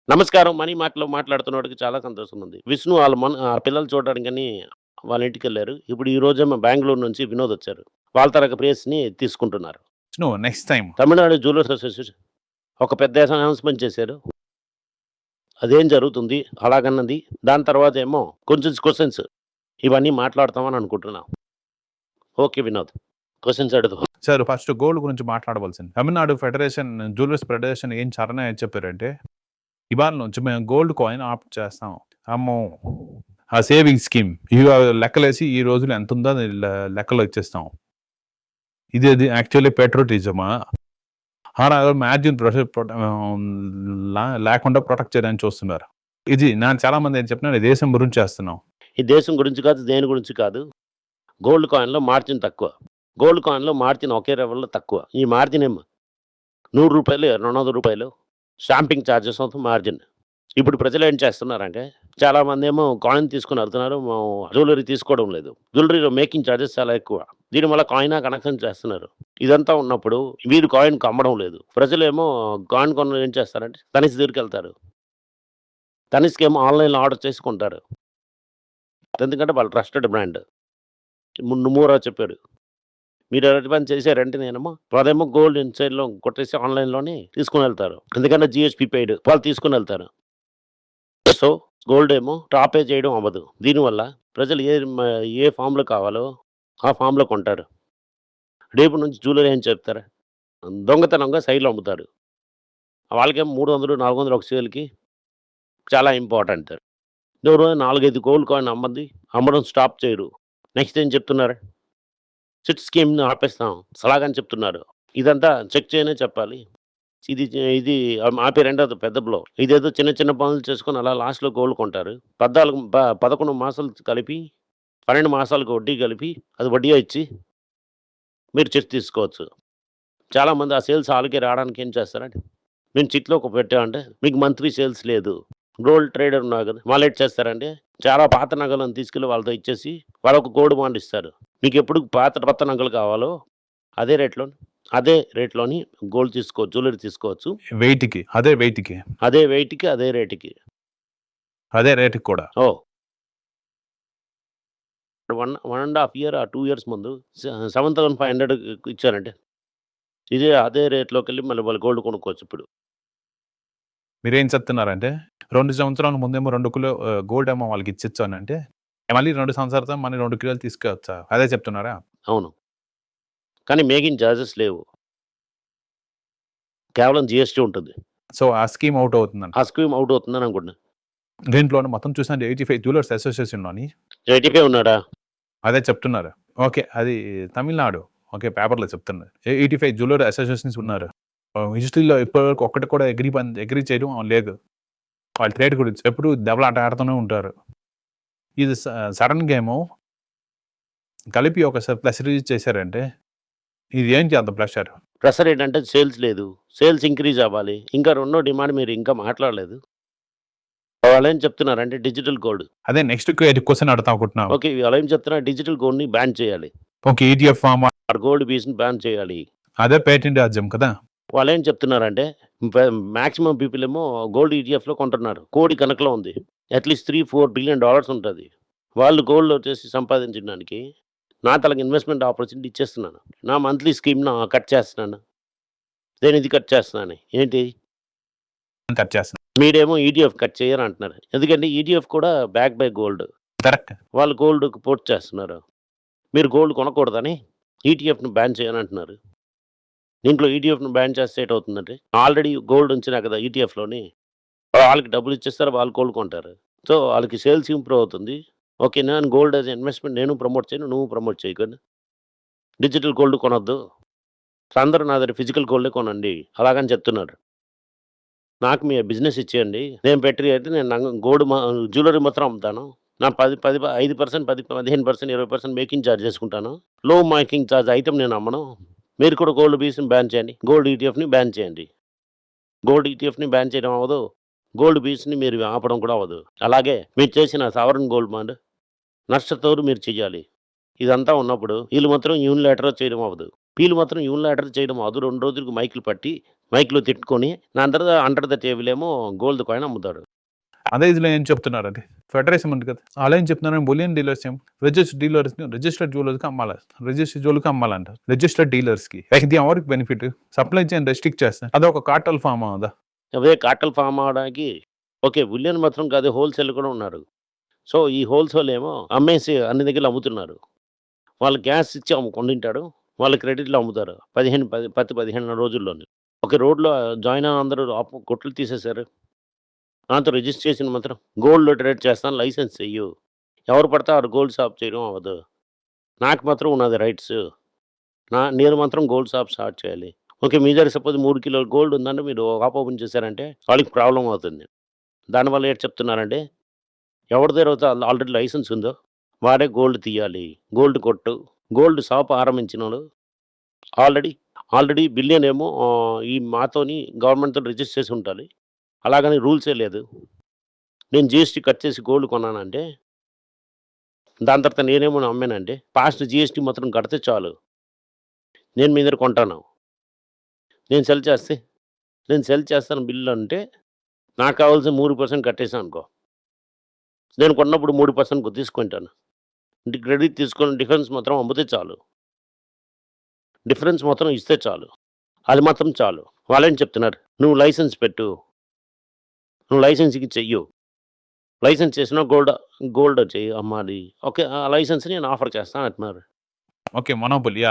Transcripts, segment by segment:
నమస్కారం. మనీ మాటలో మాట్లాడుతున్నోడికి చాలా సంతోషం ఉంది. విష్ణు ఆ పిల్లలు చూడడానికని వాళ్ళ ఇంటికెళ్లారు. ఇప్పుడు ఈ రోజేమో బెంగుళూరు నుంచి వినోద్ వచ్చారు. వాళ్ళ తరగతి ప్లేస్‌ని తీసుకుంటున్నారు. No, next time. Tamil Nadu jewellers association ఒక పెద్ద అనౌన్స్‌మెంట్ చేశారు. అదేం జరుగుతుంది? అలాగన్నది. దాని తర్వాతేమో కొంచెం క్వెషన్స్ ఇవన్నీ మాట్లాడతామని అనుకుంటున్నాం. ఓకే వినోద్. క్వెషన్స్ అడుగు. సార్ ఫస్ట్ గోల్డ్ గురించి మాట్లాడవలసింది. తమిళనాడు ఫెడరేషన్ జ్యువెలర్స్ ఫెడరేషన్ ఏం చరణ చెప్పారంటే, ఇవాళ నుంచి మేము గోల్డ్ కాయిన్ ఆప్ట్ చేస్తాం. అమ్మో! ఆ సేవింగ్ స్కీమ్ లెక్కలేసి ఈ రోజులో ఎంత ఉందో అది లెక్కలు ఇచ్చేస్తాం. ఇది యాక్చువల్లీ పెట్రోటిజమా? మార్జిన్ లేకుండా ప్రొటెక్ట్ చేయడానికి చూస్తున్నారు. ఇది చాలా మంది ఏం చెప్తున్నారు, దేశం గురించి చేస్తున్నాం. ఈ దేశం గురించి కాదు, దేని గురించి కాదు. గోల్డ్ కాయిన్‌లో మార్జిన్ తక్కువ. గోల్డ్ కాయిన్‌లో మార్జిన్ ఒకే లెవెల్‌లో తక్కువ. ఈ మార్జిన్ ఏమో రూ. 100, రూ. 200 స్టాంపింగ్ చార్జెస్ ఆఫ్ మార్జిన్. ఇప్పుడు ప్రజలు ఏం చేస్తున్నారంటే, చాలామందేమో కాయిన్ తీసుకొని వెళ్తున్నారు. జ్యువెలరీ తీసుకోవడం లేదు. జ్యువెలరీలో మేకింగ్ చార్జెస్ చాలా ఎక్కువ. దీనివల్ల కాయినా కనెక్షన్ చేస్తున్నారు. ఇదంతా ఉన్నప్పుడు వీరు కాయిన్‌కి అమ్మడం లేదు. ప్రజలేమో కాయిన్ కొన్న ఏం చేస్తారంటే తనిష్క్ దగ్గరికెళ్తారు. తనిష్కేమో ఆన్‌లైన్‌లో ఆర్డర్ చేసి కొంటారు. ఎందుకంటే వాళ్ళు ట్రస్టెడ్ బ్రాండ్. నుమూరా చెప్పాడు. మీరు ఎలాంటి పని చేశారంటే నేనేమో అదేమో గోల్డ్ ఇన్‌సైడ్‌లో కొట్టేసి ఆన్‌లైన్‌లోనే తీసుకొనెళ్తారు. ఎందుకంటే జీఎస్‌టీ పెయిడ్. వాళ్ళు తీసుకొనెళ్తారు. సో, గోల్డ్ ఏమో టాపే చేయడం అవ్వదు. దీనివల్ల ప్రజలు ఏ ఫామ్‌లో కావాలో ఆ ఫామ్‌లో కొంటారు. రేపు నుంచి జ్యువెలరీ అని చెప్తారా? దొంగతనంగా సైడ్‌లో అమ్ముతారు. వాళ్ళకేమో 300, 400 ఒక సేల్‌కి చాలా ఇంపార్టెంట్. ఎవరో 4, 5 గోల్డ్ కాయిన్ అమ్మడం స్టాప్ చేయరు. నెక్స్ట్ ఏం చెప్తున్నారు? సిట్ స్కీమ్‌ని ఆపేస్తాం. అలాగని చెప్తున్నారు. ఇదంతా చెక్ చేయనే చెప్పాలి. ఇది ఇది ఆపే రెండోది పెద్ద బ్లో. ఇదేదో చిన్న చిన్న పనులు చేసుకొని అలా లాస్ట్‌లో గోల్డ్ కొంటారు. 11 మాసాలు కలిపి 12 మాసాలకు వడ్డీ కలిపి అది వడ్డీయే ఇచ్చి మీరు చిట్ తీసుకోవచ్చు. చాలామంది ఆ సేల్స్ ఆళ్ళకే రావడానికి ఏం చేస్తారంటే, మేము చిట్‌లో పెట్టామంటే మీకు మంత్లీ సేల్స్ లేదు. గోల్డ్ ట్రేడర్ ఉన్నారు కదా! వాళ్ళేటి చేస్తారంటే చాలా పాత నగలను తీసుకెళ్ళి వాళ్ళతో ఇచ్చేసి వాళ్ళొక గోల్డ్ బాండ్ ఇస్తారు. మీకెప్పుడు కొత్త నగలు కావాలో అదే రేట్‌లోని గోల్డ్ తీసుకోవచ్చు. జ్యువెలరీ తీసుకోవచ్చు. వెయిట్‌కి. అదే వెయిట్‌కి, అదే రేట్‌కి. అదే రేట్‌కి కూడా. ఓహ్! 1 ½ ఇయర్ ఆర్ 2 ఇయర్స్ ముందు 7,500 ఇచ్చారంటే, అదే రేట్‌లోకెళ్ళి మళ్ళీ వాళ్ళు గోల్డ్ కొనుక్కోవచ్చు ఇప్పుడు. మీరేం చెప్తున్నారంటే 2 సంవత్సరాల ముందేమో 2 కిలో గోల్డ్ ఏమో వాళ్ళకి ఇచ్చేచ్చానంటే, మళ్ళీ 2 సంవత్సరాల తర్వాత మళ్ళీ 2 కిలోలు తీసుకొచ్చా? అదే చెప్తున్నారా? అవును. కానీ మేకింగ్ చార్జెస్ లేవు. కేవలం జీఎస్టీ ఉంటుంది. సో, ఆ స్కీమ్ ఔట్ అవుతుందంట. ఆ స్కీమ్ ఔట్ అవుతుందని అనుకుంటున్నా. దీంట్లోనే మొత్తం చూసినట్టు 85 జ్యువెలర్స్ అసోసియేషన్‌లోని 85 ఉన్నాడా? అదే చెప్తున్నారు. ఓకే. అది తమిళనాడు. ఓకే. పేపర్‌లో చెప్తున్నారు. 85 జ్యువెలర్ అసోసియేషన్స్ ఉన్నారు. హిస్టరీలో ఇప్పటివరకు ఒక్కటి కూడా అగ్రీ చేయడం లేదు. వాళ్ళ ట్రేడ్ గురించి ఎప్పుడు దెబ్బలాట ఆడుతూనే ఉంటారు. ఇది సడెన్‌గా ఏమో కలిపి ఒక ప్రెస్ రిలీజ్ చేశారంటే, ఇది ఏంటి అంత ప్రెషర్? ప్రెషర్ ఏంటంటే సేల్స్ లేదు. సేల్స్ ఇంక్రీజ్ అవ్వాలి. ఇంకా రెండో డిమాండ్ మీరు ఇంకా మాట్లాడలేదు. వాళ్ళేం చెప్తున్నారంటే డిజిటల్ గోల్డ్. అదే నెక్స్ట్ క్వెషన్ అడుగుతా అనుకుంటున్నాను. ఓకే. వాళ్ళేం చెప్తున్నారు డిజిటల్ గోల్డ్‌ని బ్యాన్ చేయాలి. ఓకే. ఈటీఎఫ్ ఫార్మ్ గోల్డ్ పీస్‌ని బ్యాన్ చేయాలి. అదే పేటెంట్ రాజ్యం కదా! వాళ్ళేం చెప్తున్నారంటే మాక్సిమం పీపుల్ ఏమో గోల్డ్ ఈటీఎఫ్‌లో కొంటున్నారు. కోటి కనకలో ఉంది. అట్‌లీస్ట్ $3, 4 బిలియన్ ఉంటది. వాళ్ళు గోల్డ్‌లో చేసి సంపాదించడానికి నా తలకి ఇన్వెస్ట్‌మెంట్ ఆపర్చునిటీ ఇచ్చేస్తున్నాను. నా మంత్లీ స్కీమ్‌ని కట్ చేస్తున్నాను. నేనిది కట్ చేస్తున్నాను. ఏంటి? కట్ చేస్తున్నారు. మీరేమో ఈటీఎఫ్ కట్ చేయరంటున్నారు. ఎందుకంటే ఈటీఎఫ్ కూడా బ్యాక్ బై గోల్డ్. కరెక్ట్. వాళ్ళు గోల్డ్‌కి పోర్ట్ చేస్తున్నారు. మీరు గోల్డ్ కొనకూడదని ఈటీఎఫ్‌ని బ్యాన్ చేయనంటున్నారు. దీంట్లో ఈటీఎఫ్‌ని బ్యాన్ చేస్తే ఏటవుతుందంటే ఆల్రెడీ గోల్డ్ ఉంచినా కదా ఈటీఎఫ్‌లోని. వాళ్ళకి డబ్బులు ఇచ్చేస్తారు. వాళ్ళు గోల్డ్ కొంటారు. సో, వాళ్ళకి సేల్స్ ఇంప్రూవ్ అవుతుంది. ఓకే. నేను గోల్డ్ యాస్ ఇన్వెస్ట్‌మెంట్ నేను ప్రమోట్ చేయను. నువ్వు ప్రమోట్ చేయకు. డిజిటల్ గోల్డ్ కొనొద్దు. అందరూ నా దగ్గర ఫిజికల్ గోల్డే కొనండి. అలాగని చెప్తున్నారు. నాకు మీ బిజినెస్ ఇచ్చేయండి. నేను పెట్టి అయితే నేను జ్యువెలరీ మాత్రం అమ్ముతాను. నా 5%, 10, 15%, 20% మేకింగ్ చార్జ్ చేసుకుంటాను. లో మేకింగ్ చార్జ్ ఐటెమ్ నేను అమ్మను. మీరు కూడా గోల్డ్ పీస్‌ని బ్యాన్ చేయండి. గోల్డ్ ఈటీఎఫ్‌ని బ్యాన్ చేయండి. గోల్డ్ ఈటీఎఫ్‌ని బ్యాన్ చేయడం అవ్వదు. గోల్డ్ పీస్‌ని మీరు ఆపడం కూడా అవ్వదు. అలాగే మీరు చేసిన సావరిన్ గోల్డ్ బాండ్ నష్టతోరు మీరు చెయ్యాలి. ఇదంతా ఉన్నప్పుడు వీళ్ళు మాత్రం యూనిలాటరల్ చేయడం అవ్వదు. వీళ్ళు మాత్రం యూనిలాటరల్ చేయడం అది 2 రోజులకు మైక్‌లో తిట్టుకొని దాని తర్వాత అండర్ ద టేబుల్ ఏమో గోల్డ్ కాయిన్ అమ్ముతాడు. అదే ఇదిలో ఏం చెప్తున్నారండి ఫెడరేషన్ ఉంది కదా అలా ఏం చెప్తున్నారు బులియన్ డీలర్స్ ఏం రిజిస్టర్డ్ జ్యువెలర్స్కి అమ్మాలి రిజిస్టర్డ్ జ్యువెలర్కి అమ్మాలంటారు రిజిస్టర్డ్ డీలర్స్కి ఇది ఎవరికి బెనిఫిట్ సప్లై చైన్ రెస్ట్రిక్ట్ చేస్తారు అదే ఒక కార్టల్ ఫామ్ అవుదా అవే కార్టెల్ ఫార్మ్ అవ్వడానికి ఓకే. బులియన్ మాత్రం కాదు హోల్‌సేల్ కూడా ఉన్నారు. సో, ఈ హోల్‌సేల్ ఏమో అమ్మేసి అన్ని దగ్గరలో అమ్ముతున్నారు. వాళ్ళు గ్యాస్ ఇచ్చి కొండింటాడు. వాళ్ళు క్రెడిట్‌లో అమ్ముతారు. 15 రోజుల్లోనే. ఓకే. రోడ్‌లో జాయిన్ అయిన అందరూ కొట్లు తీసేశారు. దాంతో రిజిస్ట్రేషన్ మాత్రం గోల్డ్‌లో ట్రేడ్ చేస్తాను లైసెన్స్ చెయ్యు. ఎవరు పడితే ఆడు గోల్డ్ షాప్ చేయడం అవ్వదు. నాకు మాత్రం ఉన్నది రైట్స్. నేను మాత్రం గోల్డ్ షాప్ స్టార్ట్ చేయాలి. ఓకే. మీ దగ్గర సపోజ్ 3 కిలోల గోల్డ్ ఉందంటే మీరు షాప్ ఓపెన్ చేశారంటే వాళ్ళకి ప్రాబ్లమ్ అవుతుంది. దానివల్ల ఏంటి చెప్తున్నారంటే ఎవరి దగ్గర అయితే ఆల్రెడీ లైసెన్స్ ఉందో వాడే గోల్డ్ తీయాలి. గోల్డ్ కొట్టు, గోల్డ్ షాప్ ఆరంభించినోడు ఆల్రెడీ బిలియన్ ఏమో ఈ మాతోని గవర్నమెంట్‌తో రిజిస్టర్ చేసి ఉండాలి. అలాగని రూల్సే లేదు. నేను జీఎస్టీ కట్ చేసి గోల్డ్ కొన్నానంటే దాని తర్వాత నేనేమో అమ్మానంటే పాస్ట్ జీఎస్టీ మాత్రం కడితే చాలు. నేను మీ దగ్గర కొంటాను. నేను సెల్ చేస్తాను బిల్ అంటే నాకు కావాల్సిన 3% కట్టేసాను అనుకో. నేను కొన్నప్పుడు 3% తీసుకుంటాను. క్రెడిట్ తీసుకొని డిఫరెన్స్ మాత్రం అమ్మితే చాలు. డిఫరెన్స్ మాత్రం ఇస్తే చాలు. అది మాత్రం చాలు. వాళ్ళేం చెప్తున్నారు, "నువ్వు లైసెన్స్ పెట్టు. నువ్వు లైసెన్స్‌కి చెయ్యు. లైసెన్స్ చేసినా గోల్డ్ చెయ్యి అమ్మాలి." ఓకే. ఆ లైసెన్స్‌ని నేను ఆఫర్ చేస్తాను అంటున్నారు. ఓకే మొనోపొలి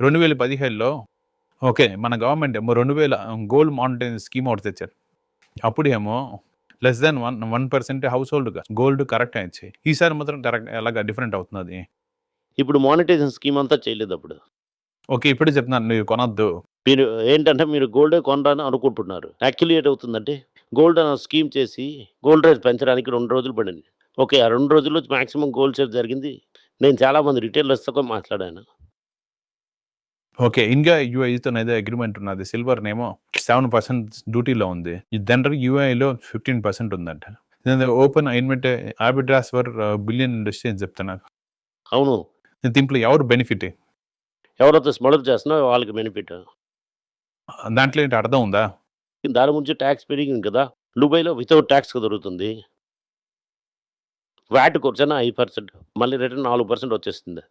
2017లో ఓకే మన గవర్నమెంట్ ఏమో 2000 గోల్డ్ మానిటైజ్ స్కీమ్ ఒకటి తెచ్చారు అప్పుడేమో less than 1% house hold gold correct అయింది ఈసారి మాత్రం కరెక్ట్ ఎలాగా డిఫరెంట్ అవుతున్నది ఇప్పుడు మానిటైజేషన్ స్కీమ్ అంతా చేయలేదు అప్పుడు. ఓకే ఇప్పుడే చెప్తున్నాను నువ్వు కొనొద్దు మీరు ఏంటంటే మీరు గోల్డే కొనరని అనుకుంటున్నారు. యాక్చువల్లీ ఏటవుతుందంటే గోల్డ్ అనే స్కీమ్ చేసి గోల్డ్ రేట్ పెంచడానికి 2 రోజులు పడింది. ఓకే. ఆ 2 రోజుల్లో మాక్సిమం గోల్డ్ సేల్ జరిగింది. నేను చాలామంది రిటైలర్స్‌తో మాట్లాడాను. ఓకే ఇండియా యూఐతో ఏదో అగ్రిమెంట్ ఉన్నది సిల్వర్ నేమో 7% డ్యూటీలో ఉంది దాని యూఐలో 15% ఉందంట open invent arbitrage for billion industry అని చెప్తున్నారు అవును. దీంట్లో ఎవరు బెనిఫిట్ ఎవరైతే స్మగ్లర్ చేస్తున్నారో వాళ్ళకి బెనిఫిట్. దాంట్లో ఏంటి అర్థం ఉందా దాని గురించి ట్యాక్స్ పెరిగింది కదా! దుబాయ్‌లో వితౌట్ ట్యాక్స్‌కి దొరుకుతుంది. వాట్‌కి వచ్చిన 5% మళ్ళీ రిటర్న్ 4% వచ్చేస్తుంది.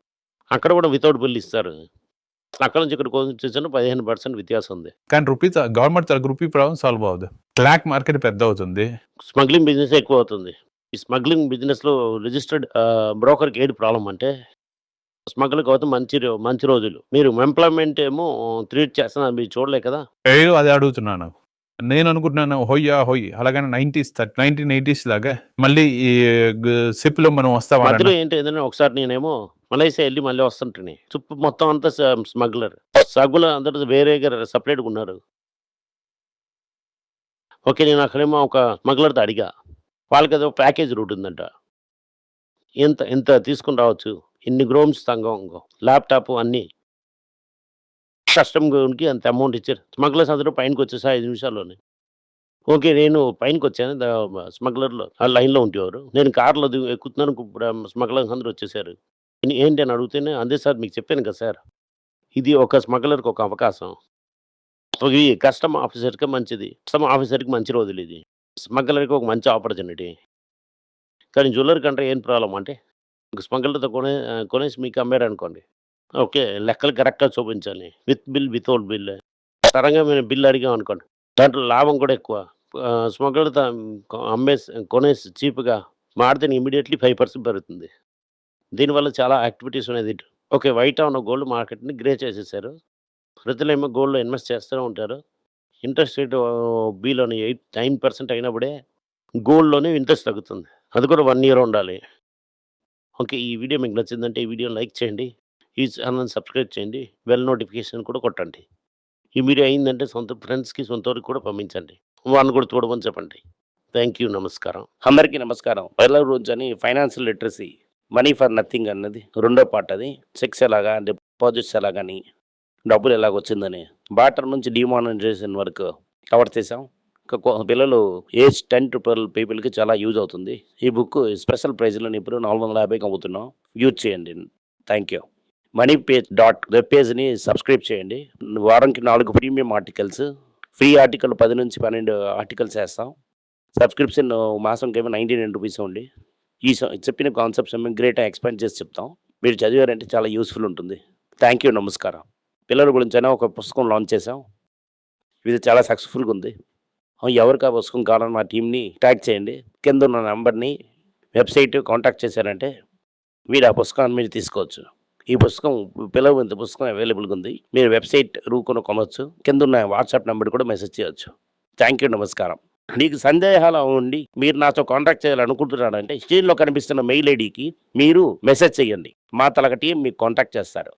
అక్కడ కూడా వితౌట్ బిల్ ఇస్తారు. అక్కడ నుంచి ఇక్కడికి వచ్చేసరికి 15% వ్యత్యాసం ఉంది. కానీ గవర్నమెంట్ రూపీ ప్రాబ్లం సాల్వ్ అవ్వదు బ్లాక్ మార్కెట్ పెద్ద అవుతుంది స్మగ్లింగ్ బిజినెస్ ఎక్కువ అవుతుంది. ఈ స్మగ్లింగ్ బిజినెస్‌లో రిజిస్టర్డ్ బ్రోకర్‌కి ఏంటి ప్రాబ్లమ్ అంటే స్మగ్లర్‌కి అయితే మంచి రోజులు. మీరు ఎంప్లాయ్‌మెంట్ ఏమో ట్రీట్ చేస్తున్నారు మీరు చూడలే కదా! ఏదో అది అడుగుతున్నాను నేను అనుకుంటున్నాను హొయ్ అలాగని 1980s లాగా మళ్ళీ ఈ సిప్లో మనం వస్తావా మధ్యలో ఏంటంటే ఒకసారి నేనేమో మలేషియా ఎళ్లి మళ్ళీ వస్తుంటిని. చుట్టూ మొత్తం అంతా స్మగ్లర్. స్మగ్లర్ అందరూ వేరేగా సెపరేట్‌గా ఉన్నారు. ఓకే. నేను అక్కడేమో ఒక స్మగ్లర్‌తో అడిగా. వాళ్ళకేదో ప్యాకేజ్ రూట్ ఉందంట. ఇంత తీసుకొని రావచ్చు. ఇన్ని గ్రామ్స్ తంగం, ల్యాప్‌టాప్ అన్నీ. కస్టమ్‌కి అంత అమౌంట్ ఇచ్చారు. స్మగ్లర్స్ అందరూ పైనకొచ్చేసారు 5 నిమిషాల్లోనే. ఓకే. నేను పైనకొచ్చాను. స్మగ్లర్‌లో లైన్‌లో ఉండేవారు. నేను కార్‌లో ఎక్కుతున్నాను. స్మగ్లర్స్ అందరూ వచ్చేసారు. ఏంటి అని అడిగితేనే, "అదే సార్ మీకు చెప్పాను కదా సార్. ఇది ఒక స్మగ్లర్‌కి ఒక అవకాశం. ఇది కస్టమ్ ఆఫీసర్‌కి మంచిది. కస్టమ్ ఆఫీసర్‌కి మంచి రోజులు ఇది. స్మగ్లర్‌కి ఒక మంచి ఆపర్చునిటీ. కానీ జ్యువెల్లరీ కంటే ఏం ప్రాబ్లమ్ అంటే స్మగ్లర్‌తో కొనేసి మీకు అమ్మారనుకోండి. ఓకే. లెక్కలు కరెక్ట్‌గా చూపించాలి. With bill, without bill. సడెన్‌గా మేము బిల్ అడిగామనుకోండి. దాంట్లో లాభం కూడా ఎక్కువ. స్మగ్లర్‌తో కొనేసి చీప్‌గా మాడితే ఇమ్మీడియేట్‌లీ 5% పెరుగుతుంది. దీనివల్ల చాలా యాక్టివిటీస్ అనేది ఓకే. వైట్ ఉన్న గోల్డ్ మార్కెట్‌ని గ్రే చేసేసారు. ప్రజలేమో గోల్డ్‌లో ఇన్వెస్ట్ చేస్తూనే ఉంటారు. ఇంట్రెస్ట్ రేట్ బిలోని 9% అయినప్పుడే గోల్డ్‌లోనే ఇంట్రెస్ట్ తగ్గుతుంది. అది కూడా 1 ఇయర్ ఉండాలి. ఓకే. ఈ వీడియో మీకు నచ్చిందంటే ఈ వీడియోని లైక్ చేయండి. ఈ ఛానెల్‌ని సబ్స్క్రైబ్ చేయండి. బెల్ నోటిఫికేషన్ కూడా కొట్టండి. ఈ వీడియో అయిందంటే సొంత ఫ్రెండ్స్‌కి, సొంతోరికి కూడా పంపించండి. వాళ్ళని కూడా చూడమని చెప్పండి. Thank you. నమస్కారం. అందరికీ నమస్కారం. పైల రోజని financial literacy money for nothing అన్నది రెండో పార్ట్ అది. చెక్స్ ఎలాగా, డిపాజిట్స్ ఎలాగని, డబ్బులు ఎలాగొచ్చిందని, బార్టర్ నుంచి డిమానిటైజేషన్ వరకు కవర్ చేసాం. పిల్లలు ఏజ్ 10 to 12 పీపుల్కి చాలా యూజ్ అవుతుంది. ఈ బుక్ స్పెషల్ ప్రైజ్లో ఇప్పుడు 450కి అమ్ముతున్నాం. యూజ్ చేయండి. Thank you. వెబ్ పేజ్ని సబ్స్క్రైబ్ చేయండి. వారానికి 4 ప్రీమియం ఆర్టికల్స్, ఫ్రీ ఆర్టికల్ 10 నుంచి 12 ఆర్టికల్స్ వేస్తాం. సబ్స్క్రిప్షన్ మాసంకేమో 99 రూపీస్ ఓన్లీ. చెప్పిన కాన్సెప్ట్స్ ఏమో గ్రేట్గా ఎక్స్పాండ్ చేసి చెప్తాం. మీరు చదివారంటే చాలా యూస్ఫుల్ ఉంటుంది. థ్యాంక్ యూ, నమస్కారం. పిల్లల గురించైనా ఒక పుస్తకం లాంచ్ చేసాం. ఇది చాలా సక్సెస్ఫుల్గా ఉంది. ఎవరికి ఆ పుస్తకం కావాలని మా టీంని ట్యాగ్ చేయండి. కింద ఉన్న నెంబర్ని వెబ్సైట్ కాంటాక్ట్ చేశారంటే మీరు ఆ పుస్తకాన్ని మీరు తీసుకోవచ్చు. ఈ పుస్తకం పిల్లల పుస్తకం అవైలబుల్గా ఉంది. మీరు వెబ్సైట్ కొనవచ్చు. కింద ఉన్న వాట్సాప్ నెంబర్ కూడా మెసేజ్ చేయవచ్చు. థ్యాంక్ యూ, నమస్కారం. మీకు సందేహాలు ఉండి మీరు నాతో కాంటాక్ట్ చేయాలనుకుంటున్నారంటే స్క్రీన్లో కనిపిస్తున్న మెయిల్ ఐడికి మీరు మెసేజ్ చేయండి. మా తలక టీం మీకు కాంటాక్ట్ చేస్తారు.